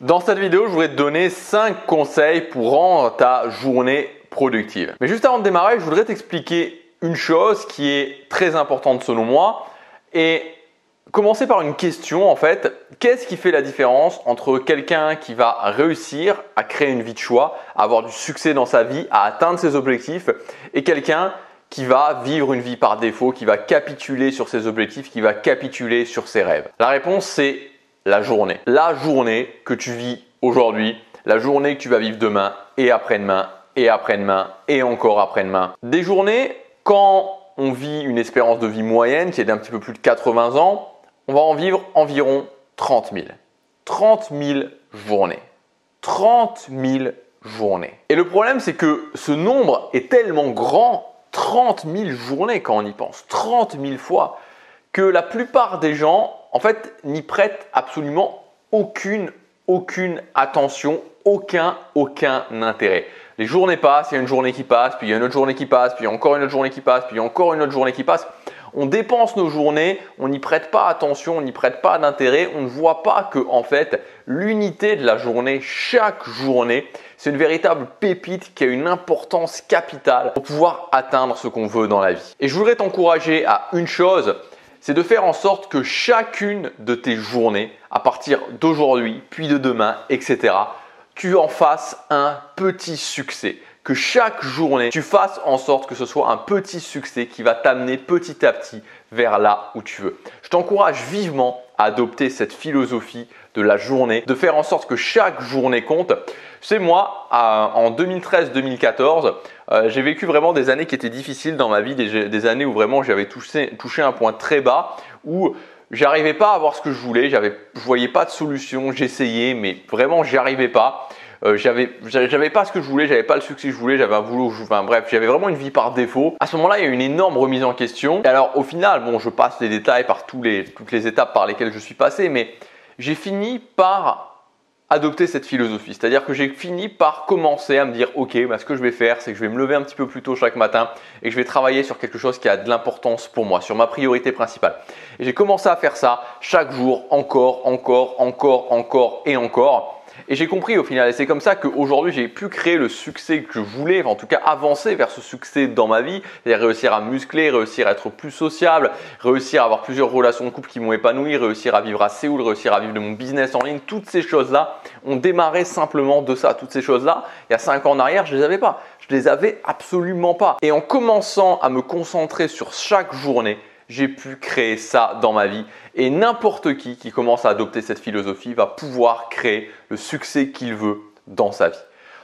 Dans cette vidéo, je voudrais te donner 5 conseils pour rendre ta journée productive. Mais juste avant de démarrer, je voudrais t'expliquer une chose qui est très importante selon moi et commencer par une question en fait. Qu'est-ce qui fait la différence entre quelqu'un qui va réussir à créer une vie de choix, à avoir du succès dans sa vie, à atteindre ses objectifs et quelqu'un qui va vivre une vie par défaut, qui va capituler sur ses objectifs, qui va capituler sur ses rêves? La réponse c'est la journée. La journée que tu vis aujourd'hui, la journée que tu vas vivre demain et après-demain et après-demain et encore après-demain. Des journées, quand on vit une espérance de vie moyenne qui est d'un petit peu plus de 80 ans, on va en vivre environ 30 000. 30 000 journées. 30 000 journées. Et le problème, c'est que ce nombre est tellement grand, 30 000 journées quand on y pense, 30 000 fois, que la plupart des gens, en fait, n'y prêtent absolument aucune attention, aucun intérêt. Les journées passent, il y a une journée qui passe, puis il y a une autre journée qui passe, puis il y a encore une autre journée qui passe, puis il y a encore une autre journée qui passe. On dépense nos journées, on n'y prête pas attention, on n'y prête pas d'intérêt, on ne voit pas que en fait l'unité de la journée, chaque journée, c'est une véritable pépite qui a une importance capitale pour pouvoir atteindre ce qu'on veut dans la vie. Et je voudrais t'encourager à une chose, c'est de faire en sorte que chacune de tes journées, à partir d'aujourd'hui, puis de demain, etc., tu en fasses un petit succès. Que chaque journée, tu fasses en sorte que ce soit un petit succès qui va t'amener petit à petit vers là où tu veux. Je t'encourage vivement à adopter cette philosophie de la journée, de faire en sorte que chaque journée compte. Tu sais, moi, en 2013-2014, j'ai vécu vraiment des années qui étaient difficiles dans ma vie, des années où vraiment j'avais touché un point très bas, où j'arrivais pas à avoir ce que je voulais, je voyais pas de solution, j'essayais, mais vraiment j'y arrivais pas. J'avais pas ce que je voulais, j'avais pas le succès que je voulais, j'avais un boulot, bref, j'avais vraiment une vie par défaut. À ce moment-là, il y a eu une énorme remise en question. Et alors, au final, bon, je passe les détails par toutes les étapes par lesquelles je suis passé, mais j'ai fini par adopter cette philosophie. C'est-à-dire que j'ai fini par commencer à me dire, ok, ce que je vais faire, c'est que je vais me lever un petit peu plus tôt chaque matin et que je vais travailler sur quelque chose qui a de l'importance pour moi, sur ma priorité principale. Et j'ai commencé à faire ça chaque jour, encore et encore. Et j'ai compris au final, et c'est comme ça qu'aujourd'hui j'ai pu créer le succès que je voulais, en tout cas avancer vers ce succès dans ma vie, c'est-à-dire réussir à muscler, réussir à être plus sociable, réussir à avoir plusieurs relations de couple qui m'ont épanoui, réussir à vivre à Séoul, réussir à vivre de mon business en ligne. Toutes ces choses-là ont démarré simplement de ça. Toutes ces choses-là, il y a 5 ans en arrière, je ne les avais pas. Je les avais absolument pas. Et en commençant à me concentrer sur chaque journée, j'ai pu créer ça dans ma vie et n'importe qui commence à adopter cette philosophie va pouvoir créer le succès qu'il veut dans sa vie.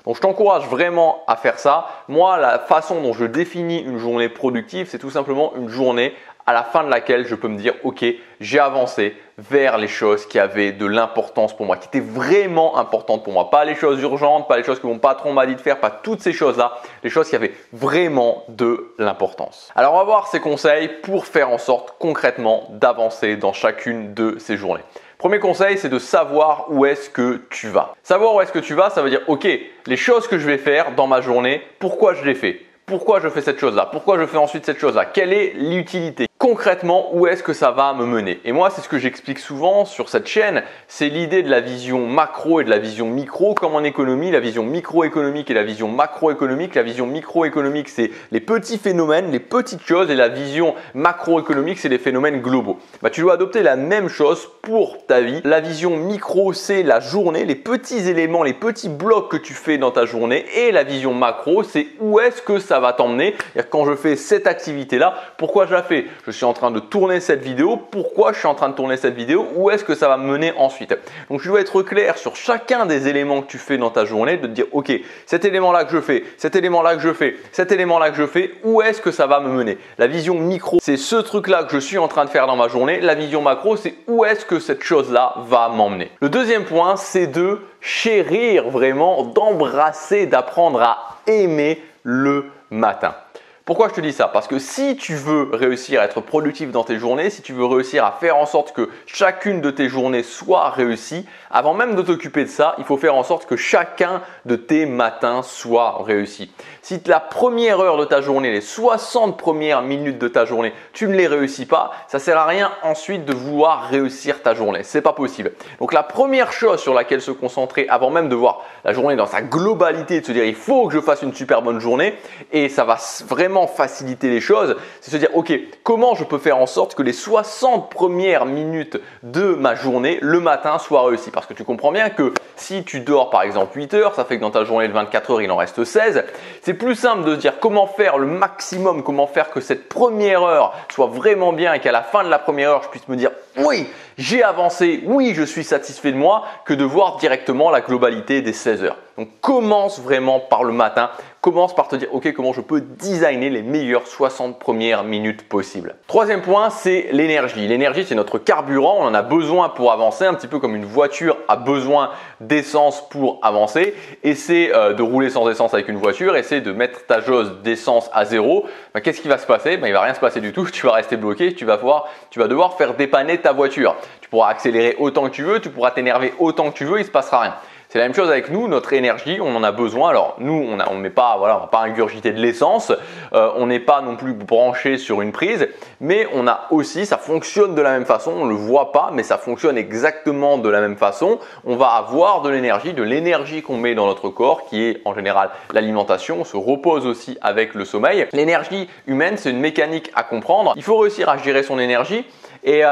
Donc je t'encourage vraiment à faire ça. Moi, la façon dont je définis une journée productive, c'est tout simplement une journée à la fin de laquelle je peux me dire ok, j'ai avancé vers les choses qui avaient de l'importance pour moi, qui étaient vraiment importantes pour moi. Pas les choses urgentes, pas les choses que mon patron m'a dit de faire, pas toutes ces choses-là, les choses qui avaient vraiment de l'importance. Alors on va voir ces conseils pour faire en sorte concrètement d'avancer dans chacune de ces journées. Premier conseil, c'est de savoir où est-ce que tu vas. Savoir où est-ce que tu vas, ça veut dire ok, les choses que je vais faire dans ma journée, pourquoi je les fais ? Pourquoi je fais cette chose-là? Pourquoi je fais ensuite cette chose-là? Quelle est l'utilité? Concrètement, où est-ce que ça va me mener? Et moi, c'est ce que j'explique souvent sur cette chaîne. C'est l'idée de la vision macro et de la vision micro. Comme en économie, la vision microéconomique et la vision macroéconomique. La vision microéconomique, c'est les petits phénomènes, les petites choses. Et la vision macroéconomique, c'est les phénomènes globaux. Tu dois adopter la même chose pour ta vie. La vision micro, c'est la journée, les petits éléments, les petits blocs que tu fais dans ta journée. Et la vision macro, c'est où est-ce que ça va t'emmener. Quand je fais cette activité-là, pourquoi je la fais? Je suis en train de tourner cette vidéo. Pourquoi je suis en train de tourner cette vidéo? Où est-ce que ça va me mener ensuite? Donc, tu dois être clair sur chacun des éléments que tu fais dans ta journée, de te dire, ok, cet élément-là que je fais, cet élément-là que je fais, cet élément-là que je fais, où est-ce que ça va me mener? La vision micro, c'est ce truc-là que je suis en train de faire dans ma journée. La vision macro, c'est où est-ce que cette chose-là va m'emmener. Le deuxième point, c'est de chérir vraiment, d'embrasser, d'apprendre à aimer le matin. Pourquoi je te dis ça? Parce que si tu veux réussir à être productif dans tes journées, si tu veux réussir à faire en sorte que chacune de tes journées soit réussie, avant même de t'occuper de ça, il faut faire en sorte que chacun de tes matins soit réussi. Si la première heure de ta journée, les 60 premières minutes de ta journée, tu ne les réussis pas, ça ne sert à rien ensuite de vouloir réussir ta journée. C'est pas possible. Donc la première chose sur laquelle se concentrer avant même de voir la journée dans sa globalité, de se dire il faut que je fasse une super bonne journée et ça va vraiment faciliter les choses, c'est se dire ok, comment je peux faire en sorte que les 60 premières minutes de ma journée le matin soient réussies. Parce que tu comprends bien que si tu dors par exemple 8 heures, ça fait que dans ta journée de 24 heures il en reste 16. C'est plus simple de se dire comment faire le maximum, comment faire que cette première heure soit vraiment bien et qu'à la fin de la première heure je puisse me dire oui, j'ai avancé, oui, je suis satisfait de moi, que de voir directement la globalité des 16 heures. Donc commence vraiment par le matin, commence par te dire ok, comment je peux designer les meilleures 60 premières minutes possibles. Troisième point, c'est l'énergie. L'énergie, c'est notre carburant, on en a besoin pour avancer, un petit peu comme une voiture a besoin d'essence pour avancer. Essaie de rouler sans essence avec une voiture, essaie de mettre ta jauge d'essence à zéro. Qu'est-ce qui va se passer? Il ne va rien se passer du tout, tu vas rester bloqué, tu vas devoir faire dépanner ta voiture. Tu pourras accélérer autant que tu veux, tu pourras t'énerver autant que tu veux, il ne se passera rien. C'est la même chose avec nous, notre énergie, on en a besoin. Alors nous, on ne va pas ingurgiter de l'essence, on n'est pas non plus branché sur une prise, mais on a aussi, ça fonctionne de la même façon, on ne le voit pas, mais ça fonctionne exactement de la même façon. On va avoir de l'énergie qu'on met dans notre corps, qui est en général l'alimentation, on se repose aussi avec le sommeil. L'énergie humaine, c'est une mécanique à comprendre. Il faut réussir à gérer son énergie et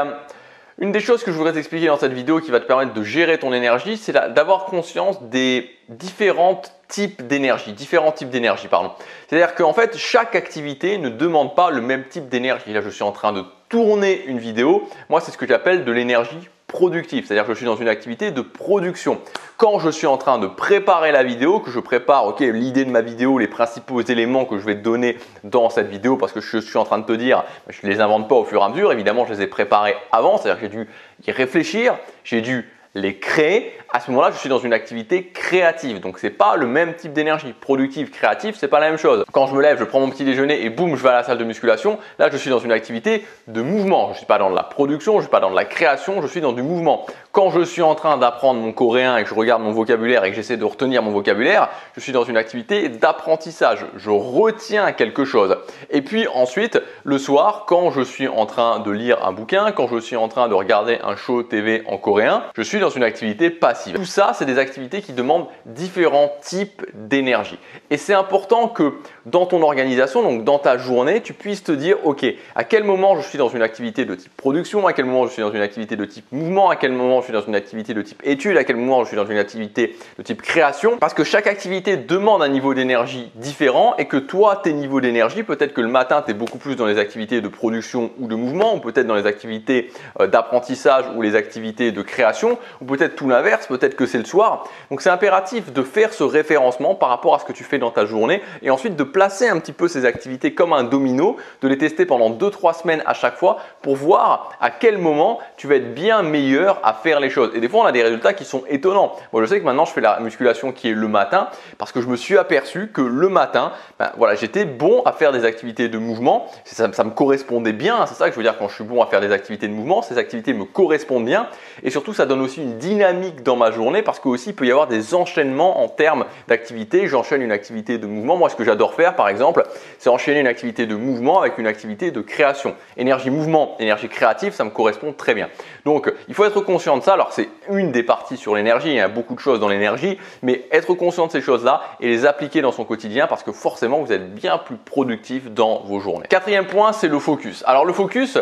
une des choses que je voudrais t'expliquer dans cette vidéo qui va te permettre de gérer ton énergie, c'est d'avoir conscience des différents types d'énergie. C'est-à-dire qu'en fait, chaque activité ne demande pas le même type d'énergie. Là, je suis en train de tourner une vidéo. Moi, c'est ce que j'appelle de l'énergie productive. C'est-à-dire que je suis dans une activité de production. Quand je suis en train de préparer la vidéo, que je prépare l'idée de ma vidéo, les principaux éléments que je vais te donner dans cette vidéo, parce que je suis en train de te dire, je ne les invente pas au fur et à mesure, évidemment je les ai préparés avant, c'est-à-dire que j'ai dû y réfléchir, j'ai dû les créer. À ce moment-là, je suis dans une activité créative. Donc, ce n'est pas le même type d'énergie. Productive, créative, ce n'est pas la même chose. Quand je me lève, je prends mon petit déjeuner et boum, je vais à la salle de musculation. Là, je suis dans une activité de mouvement. Je ne suis pas dans de la production, je ne suis pas dans de la création, je suis dans du mouvement. Quand je suis en train d'apprendre mon coréen et que je regarde mon vocabulaire et que j'essaie de retenir mon vocabulaire, je suis dans une activité d'apprentissage. Je retiens quelque chose. Et puis ensuite, le soir, quand je suis en train de lire un bouquin, quand je suis en train de regarder un show TV en coréen, je suis dans une activité passive. Tout ça, c'est des activités qui demandent différents types d'énergie. Et c'est important que dans ton organisation, donc dans ta journée, tu puisses te dire, ok, à quel moment je suis dans une activité de type production, à quel moment je suis dans une activité de type mouvement, à quel moment je suis dans une activité de type étude, à quel moment je suis dans une activité de type création. Parce que chaque activité demande un niveau d'énergie différent et que toi, tes niveaux d'énergie, peut-être que le matin, tu es beaucoup plus dans les activités de production ou de mouvement, ou peut-être dans les activités d'apprentissage ou les activités de création, ou peut-être tout l'inverse, peut-être que c'est le soir. Donc c'est impératif de faire ce référencement par rapport à ce que tu fais dans ta journée et ensuite de placer un petit peu ces activités comme un domino, de les tester pendant 2-3 semaines à chaque fois pour voir à quel moment tu vas être bien meilleur à faire les choses. Et des fois, on a des résultats qui sont étonnants. Moi, je sais que maintenant, je fais la musculation qui est le matin parce que je me suis aperçu que le matin, j'étais bon à faire des activités de mouvement. Ça me correspondait bien. C'est ça que je veux dire quand je suis bon à faire des activités de mouvement. Ces activités me correspondent bien et surtout, ça donne aussi une dynamique dans ma journée parce qu'aussi, il peut y avoir des enchaînements en termes d'activités. J'enchaîne une activité de mouvement. Moi, ce que j'adore faire, par exemple, c'est enchaîner une activité de mouvement avec une activité de création. Énergie mouvement, énergie créative, ça me correspond très bien. Donc, il faut être conscient de ça. Alors, c'est une des parties sur l'énergie. Il y a beaucoup de choses dans l'énergie, mais être conscient de ces choses-là et les appliquer dans son quotidien parce que forcément, vous êtes bien plus productif dans vos journées. Quatrième point, c'est le focus. Alors, le focus,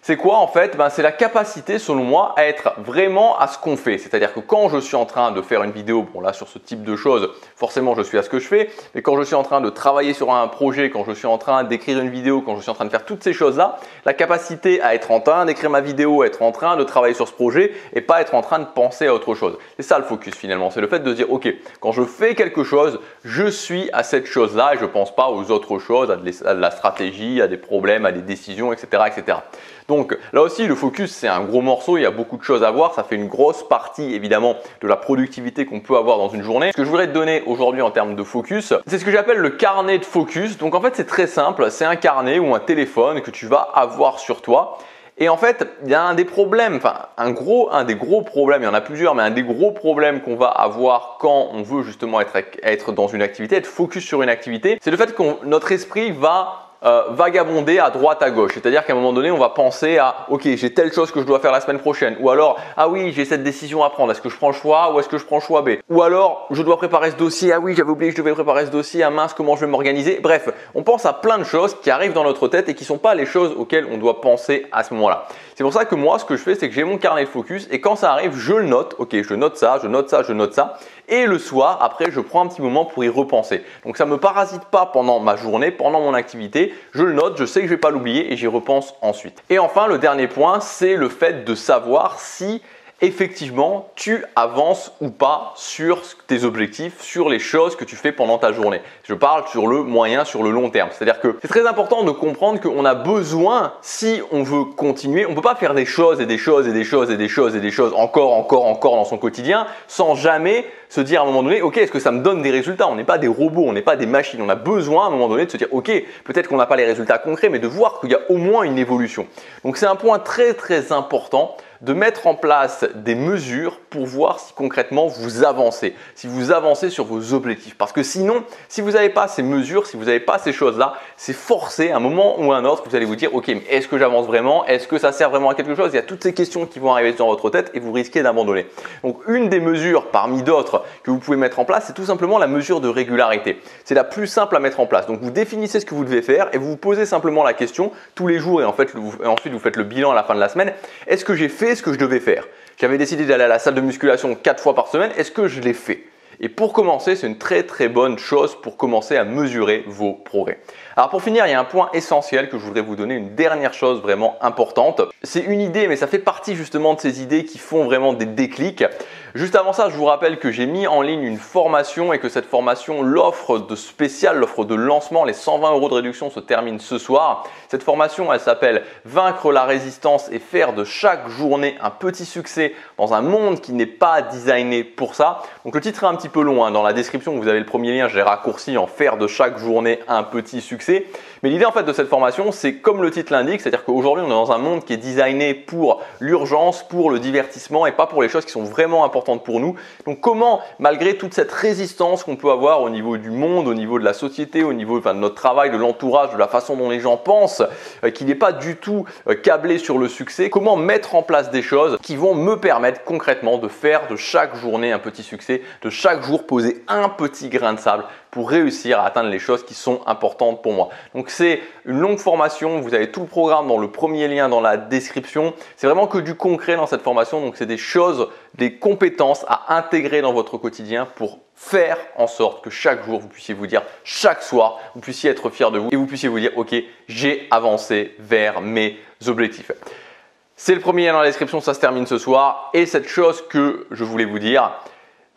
c'est quoi en fait? C'est la capacité selon moi à être vraiment à ce qu'on fait. C'est-à-dire que quand je suis en train de faire une vidéo, bon là sur ce type de choses, forcément je suis à ce que je fais, mais quand je suis en train de travailler sur un projet, quand je suis en train d'écrire une vidéo, quand je suis en train de faire toutes ces choses-là, la capacité à être en train d'écrire ma vidéo, être en train de travailler sur ce projet et pas être en train de penser à autre chose. C'est ça le focus finalement, c'est le fait de dire ok, quand je fais quelque chose, je suis à cette chose-là et je ne pense pas aux autres choses, à de la stratégie, à des problèmes, à des décisions, etc. etc. Donc là aussi, le focus, c'est un gros morceau, il y a beaucoup de choses à voir, ça fait une grosse partie évidemment de la productivité qu'on peut avoir dans une journée. Ce que je voudrais te donner aujourd'hui en termes de focus, c'est ce que j'appelle le carnet de focus. Donc en fait, c'est très simple, c'est un carnet ou un téléphone que tu vas avoir sur toi. Et en fait, il y a un des problèmes, un des gros problèmes, il y en a plusieurs, mais un des gros problèmes qu'on va avoir quand on veut justement être dans une activité, être focus sur une activité, c'est le fait que notre esprit va vagabonder à droite à gauche. C'est-à-dire qu'à un moment donné, on va penser à ok, j'ai telle chose que je dois faire la semaine prochaine, ou alors ah oui, j'ai cette décision à prendre, est-ce que je prends le choix A ou est-ce que je prends le choix B, ou alors je dois préparer ce dossier, ah oui, j'avais oublié que je devais préparer ce dossier, ah mince, comment je vais m'organiser. Bref, on pense à plein de choses qui arrivent dans notre tête et qui ne sont pas les choses auxquelles on doit penser à ce moment-là. C'est pour ça que moi, ce que je fais, c'est que j'ai mon carnet de focus et quand ça arrive, je le note. Ok, je note ça, je note ça, je note ça. Et le soir, après, je prends un petit moment pour y repenser. Donc, ça ne me parasite pas pendant ma journée, pendant mon activité. Je le note, je sais que je ne vais pas l'oublier et j'y repense ensuite. Et enfin, le dernier point, c'est le fait de savoir si effectivement tu avances ou pas sur tes objectifs, sur les choses que tu fais pendant ta journée. Je parle sur le moyen, sur le long terme. C'est-à-dire que c'est très important de comprendre qu'on a besoin, si on veut continuer, on ne peut pas faire des choses et des choses et des choses et des choses et des choses encore dans son quotidien sans jamais se dire à un moment donné, ok, est-ce que ça me donne des résultats? On n'est pas des robots, on n'est pas des machines. On a besoin à un moment donné de se dire, ok, peut-être qu'on n'a pas les résultats concrets, mais de voir qu'il y a au moins une évolution. Donc c'est un point très très important de mettre en place des mesures pour voir si concrètement vous avancez, si vous avancez sur vos objectifs. Parce que sinon, si vous n'avez pas ces mesures, si vous n'avez pas ces choses-là, c'est forcé à un moment ou à un autre que vous allez vous dire, ok, mais est-ce que j'avance vraiment? Est-ce que ça sert vraiment à quelque chose? Il y a toutes ces questions qui vont arriver dans votre tête et vous risquez d'abandonner. Donc une des mesures parmi d'autres que vous pouvez mettre en place, c'est tout simplement la mesure de régularité. C'est la plus simple à mettre en place. Donc vous définissez ce que vous devez faire et vous vous posez simplement la question tous les jours et ensuite vous faites le bilan à la fin de la semaine. Est-ce que j'ai fait ce que je devais faire? J'avais décidé d'aller à la salle de musculation 4 fois par semaine. Est-ce que je l'ai fait? Et pour commencer, c'est une très très bonne chose pour commencer à mesurer vos progrès. Alors pour finir, il y a un point essentiel que je voudrais vous donner, une dernière chose vraiment importante. C'est une idée, mais ça fait partie justement de ces idées qui font vraiment des déclics. Juste avant ça, je vous rappelle que j'ai mis en ligne une formation et que cette formation, l'offre de spécial, l'offre de lancement, les 120 € de réduction se termine ce soir. Cette formation, elle s'appelle « Vaincre la résistance et faire de chaque journée un petit succès dans un monde qui n'est pas designé pour ça ». Donc le titre est un petit peu long, hein. Dans la description, vous avez le premier lien, je l'ai raccourci en « Faire de chaque journée un petit succès ». Mais l'idée en fait de cette formation, c'est comme le titre l'indique, c'est-à-dire qu'aujourd'hui on est dans un monde qui est designé pour l'urgence, pour le divertissement et pas pour les choses qui sont vraiment importantes pour nous. Donc comment, malgré toute cette résistance qu'on peut avoir au niveau du monde, au niveau de la société, au niveau de notre travail, de l'entourage, de la façon dont les gens pensent, qui n'est pas du tout câblé sur le succès, comment mettre en place des choses qui vont me permettre concrètement de faire de chaque journée un petit succès, de chaque jour poser un petit grain de sable pour réussir à atteindre les choses qui sont importantes pour moi. Donc c'est une longue formation, vous avez tout le programme dans le premier lien dans la description. C'est vraiment que du concret dans cette formation, donc c'est des choses, des compétences à intégrer dans votre quotidien pour faire en sorte que chaque jour vous puissiez vous dire, chaque soir, vous puissiez être fier de vous et vous puissiez vous dire, ok, j'ai avancé vers mes objectifs. C'est le premier lien dans la description, ça se termine ce soir. Et cette chose que je voulais vous dire,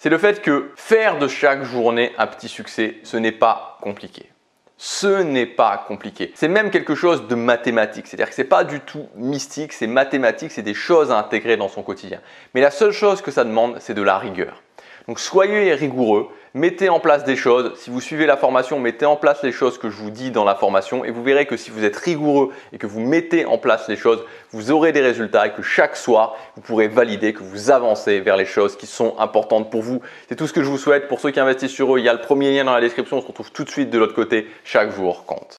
c'est le fait que faire de chaque journée un petit succès, ce n'est pas compliqué. Ce n'est pas compliqué. C'est même quelque chose de mathématique. C'est-à-dire que ce n'est pas du tout mystique, c'est mathématique, c'est des choses à intégrer dans son quotidien. Mais la seule chose que ça demande, c'est de la rigueur. Donc soyez rigoureux, mettez en place des choses. Si vous suivez la formation, mettez en place les choses que je vous dis dans la formation et vous verrez que si vous êtes rigoureux et que vous mettez en place les choses, vous aurez des résultats et que chaque soir, vous pourrez valider que vous avancez vers les choses qui sont importantes pour vous. C'est tout ce que je vous souhaite. Pour ceux qui investissent sur eux, il y a le premier lien dans la description. On se retrouve tout de suite de l'autre côté. Chaque jour compte.